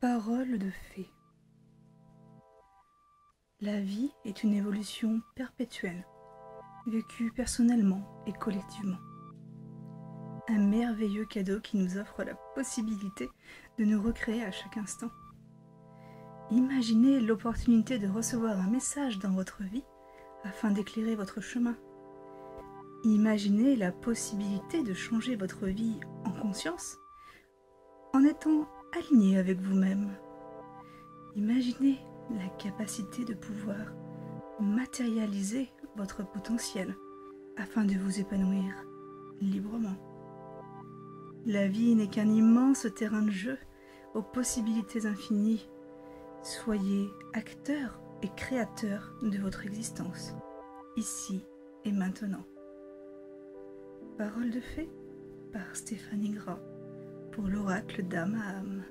Parole de fée. La vie est une évolution perpétuelle, vécue personnellement et collectivement. Un merveilleux cadeau qui nous offre la possibilité de nous recréer à chaque instant. Imaginez l'opportunité de recevoir un message dans votre vie afin d'éclairer votre chemin. Imaginez la possibilité de changer votre vie en conscience en étant aligné avec vous-même. Imaginez la capacité de pouvoir matérialiser votre potentiel afin de vous épanouir librement. La vie n'est qu'un immense terrain de jeu aux possibilités infinies. Soyez acteur et créateur de votre existence, ici et maintenant. Parole de fée par Stéphanie Gras pour l'oracle d'âme à âme.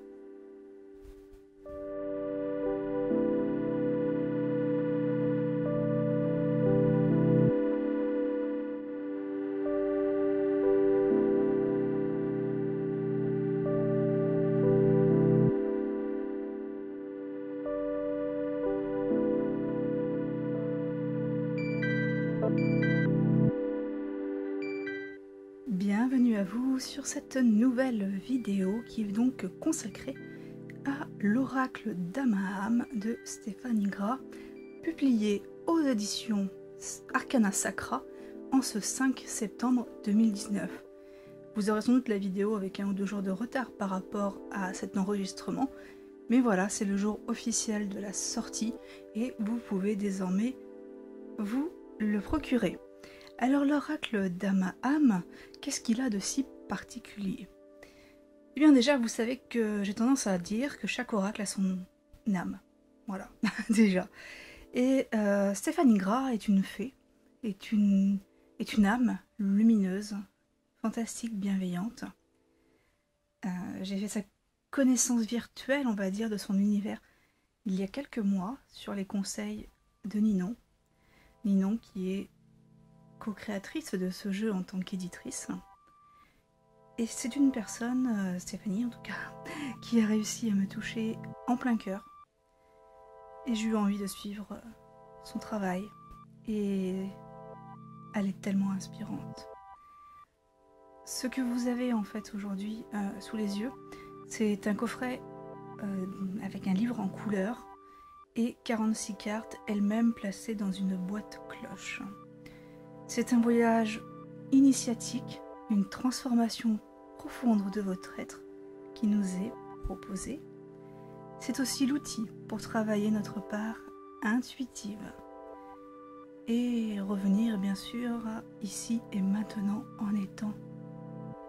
Bienvenue à vous sur cette nouvelle vidéo qui est donc consacrée à l'oracle d'âme à âme de Stéphanie Gras, publié aux éditions Arcana Sacra en ce 5 septembre 2019. Vous aurez sans doute la vidéo avec 1 ou 2 jours de retard par rapport à cet enregistrement, mais voilà, c'est le jour officiel de la sortie et vous pouvez désormais vous le procurer. Alors l'oracle d'âme à âme, qu'est-ce qu'il a de si particulier? Eh bien déjà, vous savez que j'ai tendance à dire que chaque oracle a son âme. Voilà, déjà. Et Stéphanie Gras est une fée, est une âme lumineuse, fantastique, bienveillante. J'ai fait sa connaissance virtuelle, on va dire, de son univers il y a quelques mois sur les conseils de Ninon. Ninon qui est co-créatrice de ce jeu en tant qu'éditrice. Et c'est une personne, Stéphanie en tout cas, qui a réussi à me toucher en plein cœur. Et j'ai eu envie de suivre son travail. Et elle est tellement inspirante. Ce que vous avez en fait aujourd'hui sous les yeux, c'est un coffret avec un livre en couleur et 46 cartes, elles-mêmes placées dans une boîte cloche. C'est un voyage initiatique, une transformation profonde de votre être qui nous est proposé. C'est aussi l'outil pour travailler notre part intuitive et revenir bien sûr à ici et maintenant en étant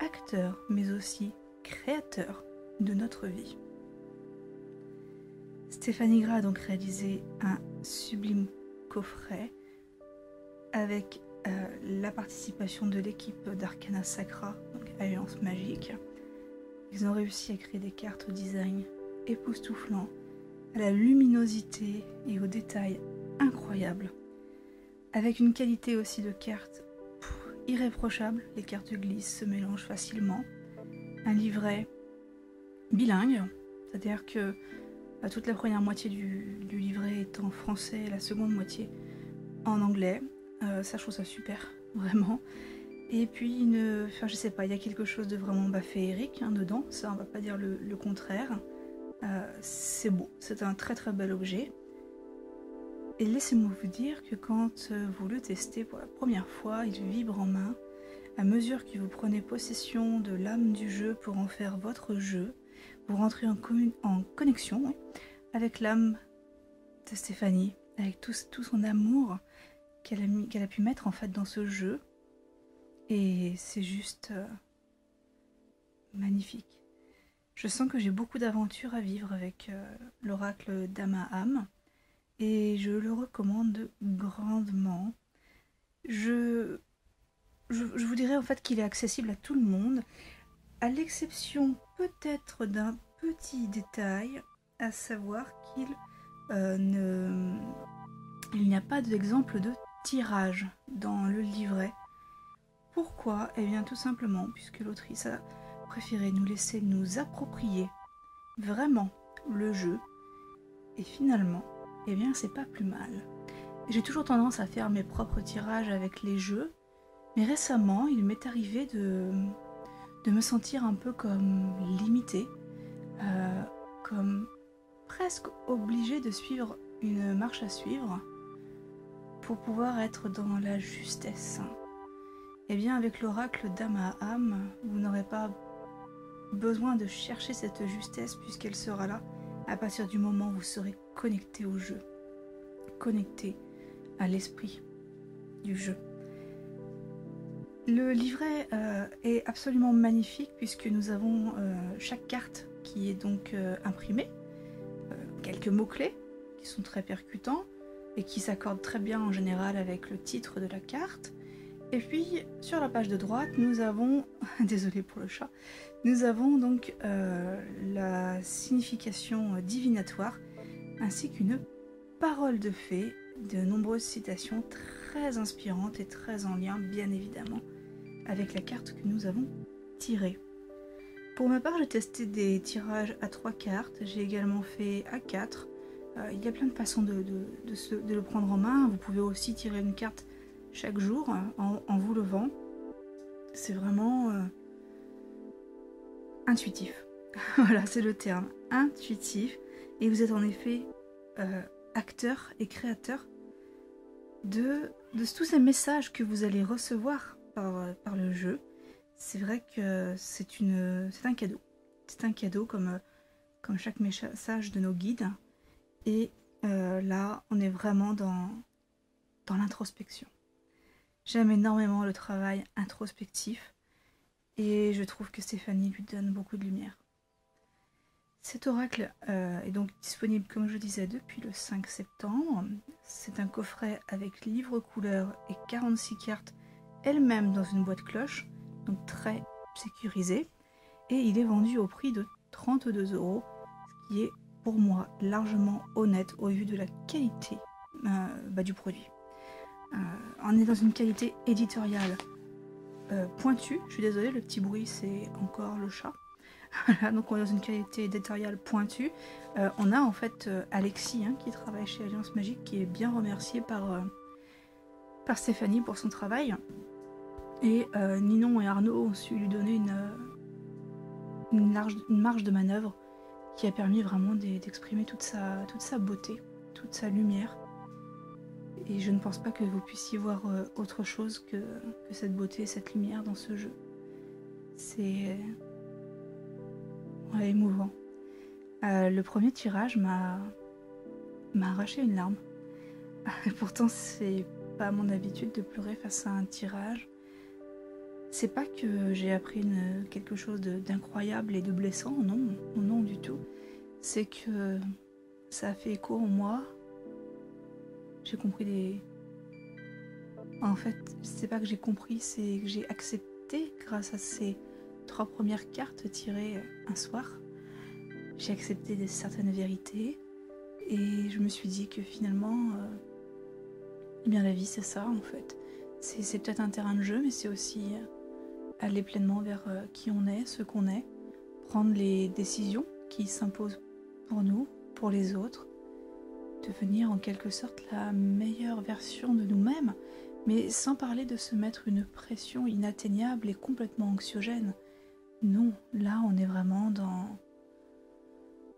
acteur mais aussi créateur de notre vie. Stéphanie Gras a donc réalisé un sublime coffret avec la participation de l'équipe d'Arcana Sacra, donc Alliance Magique. Ils ont réussi à créer des cartes au design époustouflant, à la luminosité et aux détails incroyables, avec une qualité aussi de cartes irréprochable. Les cartes glissent, se mélangent facilement. Un livret bilingue, c'est-à-dire que toute la première moitié du livret est en français et la seconde moitié en anglais. Ça, je trouve ça super, vraiment. Et puis, je sais pas, il y a quelque chose de vraiment féerique dedans, ça on va pas dire le contraire. C'est beau, c'est un très très bel objet. Et laissez-moi vous dire que quand vous le testez pour la première fois, il vibre en main. À mesure que vous prenez possession de l'âme du jeu pour en faire votre jeu, vous rentrez en connexion avec l'âme de Stéphanie, avec tout son amour qu'elle a pu mettre en fait dans ce jeu. Et c'est juste magnifique. Je sens que j'ai beaucoup d'aventures à vivre avec l'oracle d'âme à âme et je le recommande grandement. Je vous dirais en fait qu'il est accessible à tout le monde, à l'exception peut-être d'un petit détail, à savoir qu'il n'y a pas d'exemple de tirage dans le livret. Pourquoi? Eh bien tout simplement puisque l'autrice a préféré nous laisser nous approprier vraiment le jeu. Et finalement, eh bien c'est pas plus mal. J'ai toujours tendance à faire mes propres tirages avec les jeux, mais récemment il m'est arrivé de me sentir un peu comme limitée, comme presque obligée de suivre une marche à suivre pour pouvoir être dans la justesse. Et bien avec l'oracle d'Amaham, vous n'aurez pas besoin de chercher cette justesse puisqu'elle sera là à partir du moment où vous serez connecté au jeu, connecté à l'esprit du jeu. Le livret est absolument magnifique puisque nous avons chaque carte qui est donc imprimée, quelques mots-clés qui sont très percutants et qui s'accordent très bien en général avec le titre de la carte. Et puis sur la page de droite nous avons, désolé pour le chat, nous avons donc la signification divinatoire ainsi qu'une parole de fée, de nombreuses citations très inspirantes et très en lien bien évidemment avec la carte que nous avons tirée. Pour ma part, j'ai testé des tirages à 3 cartes, j'ai également fait à 4. Il y a plein de façons de le prendre en main. Vous pouvez aussi tirer une carte chaque jour en vous levant. C'est vraiment intuitif. Voilà, c'est le terme, intuitif. Et vous êtes en effet acteur et créateur de tous ces messages que vous allez recevoir par le jeu. C'est vrai que c'est un cadeau. C'est un cadeau comme chaque message de nos guides. Et là, on est vraiment dans l'introspection. J'aime énormément le travail introspectif et je trouve que Stéphanie lui donne beaucoup de lumière. Cet oracle est donc disponible, comme je disais, depuis le 5 septembre. C'est un coffret avec livre couleur et 46 cartes, elles-mêmes dans une boîte cloche, donc très sécurisé. Et il est vendu au prix de 32 €, ce qui est pour moi largement honnête au vu de la qualité du produit. On est dans une qualité éditoriale pointue. Je suis désolée, le petit bruit c'est encore le chat. Voilà, donc on est dans une qualité éditoriale pointue. On a en fait Alexis qui travaille chez Alliance Magique, qui est bien remercié par Stéphanie pour son travail. Et Ninon et Arnaud ont su lui donner une marge de manœuvre qui a permis vraiment d'exprimer toute sa beauté, toute sa lumière. Et je ne pense pas que vous puissiez voir autre chose que cette beauté, cette lumière dans ce jeu. C'est émouvant. Le premier tirage m'a arraché une larme. Pourtant, c'est pas mon habitude de pleurer face à un tirage. C'est pas que j'ai appris quelque chose d'incroyable et de blessant, non du tout. C'est que ça a fait écho en moi. J'ai compris En fait, c'est pas que j'ai compris, c'est que j'ai accepté, grâce à ces 3 premières cartes tirées un soir, j'ai accepté certaines vérités et je me suis dit que finalement, eh bien la vie c'est ça en fait. C'est peut-être un terrain de jeu, mais c'est aussi aller pleinement vers qui on est, ce qu'on est, prendre les décisions qui s'imposent pour nous, pour les autres, devenir en quelque sorte la meilleure version de nous-mêmes, mais sans parler de se mettre une pression inatteignable et complètement anxiogène. Non, là on est vraiment dans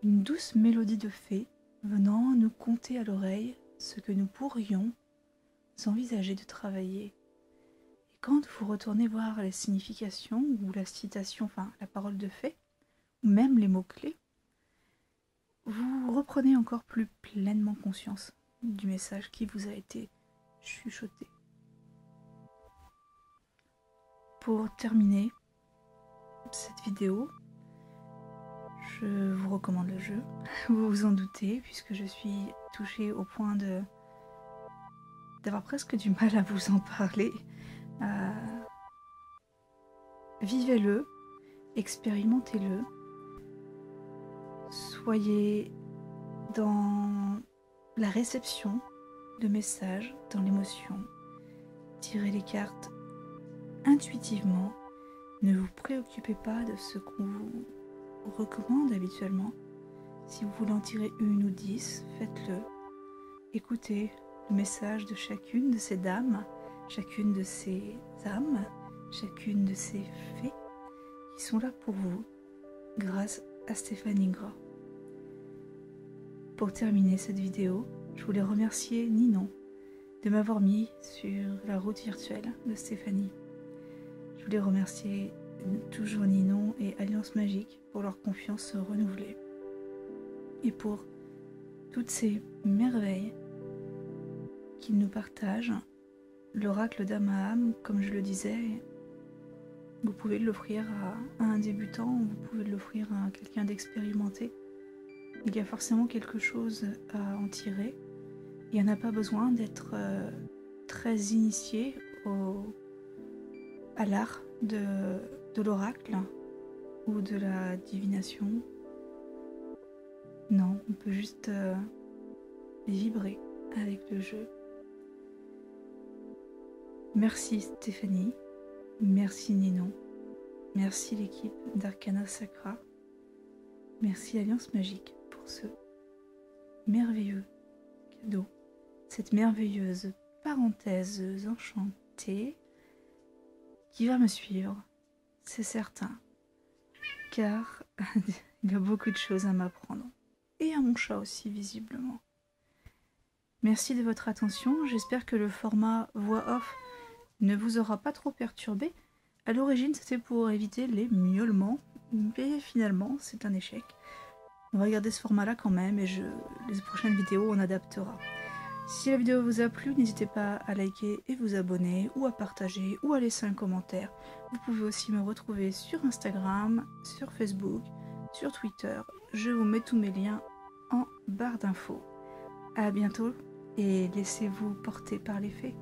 une douce mélodie de fée venant nous conter à l'oreille ce que nous pourrions envisager de travailler. Et quand vous retournez voir les significations ou la citation, enfin la parole de fée, ou même les mots-clés, vous reprenez encore plus pleinement conscience du message qui vous a été chuchoté. Pour terminer cette vidéo, je vous recommande le jeu, vous vous en doutez, puisque je suis touchée au point d'avoir presque du mal à vous en parler. Vivez-le, expérimentez-le, soyez dans la réception de messages, dans l'émotion, tirez les cartes intuitivement, ne vous préoccupez pas de ce qu'on vous recommande habituellement. Si vous voulez en tirer une ou 10, faites-le. Écoutez le message de chacune de ces dames, chacune de ces âmes, chacune de ces fées qui sont là pour vous, grâce à Stéphanie Gras. Pour terminer cette vidéo, je voulais remercier Ninon de m'avoir mis sur la route virtuelle de Stéphanie. Je voulais remercier toujours Ninon et Alliance Magique pour leur confiance renouvelée et pour toutes ces merveilles qu'ils nous partagent. L'oracle d'Amaham, comme je le disais, vous pouvez l'offrir à un débutant, vous pouvez l'offrir à quelqu'un d'expérimenté. Il y a forcément quelque chose à en tirer. Il n'y en a pas besoin d'être très initié à l'art de l'oracle ou de la divination. Non, on peut juste vibrer avec le jeu. Merci Stéphanie, merci Ninon, merci l'équipe d'Arcana Sacra, merci Alliance Magique pour ce merveilleux cadeau, cette merveilleuse parenthèse enchantée qui va me suivre, c'est certain, car il y a beaucoup de choses à m'apprendre. Et à mon chat aussi, visiblement. Merci de votre attention. J'espère que le format voix off ne vous aura pas trop perturbé. À l'origine, c'était pour éviter les miaulements, mais finalement, c'est un échec. On va garder ce format-là quand même, et les prochaines vidéos, on adaptera. Si la vidéo vous a plu, n'hésitez pas à liker et vous abonner, ou à partager, ou à laisser un commentaire. Vous pouvez aussi me retrouver sur Instagram, sur Facebook, sur Twitter. Je vous mets tous mes liens en barre d'infos. À bientôt et laissez-vous porter par les fées.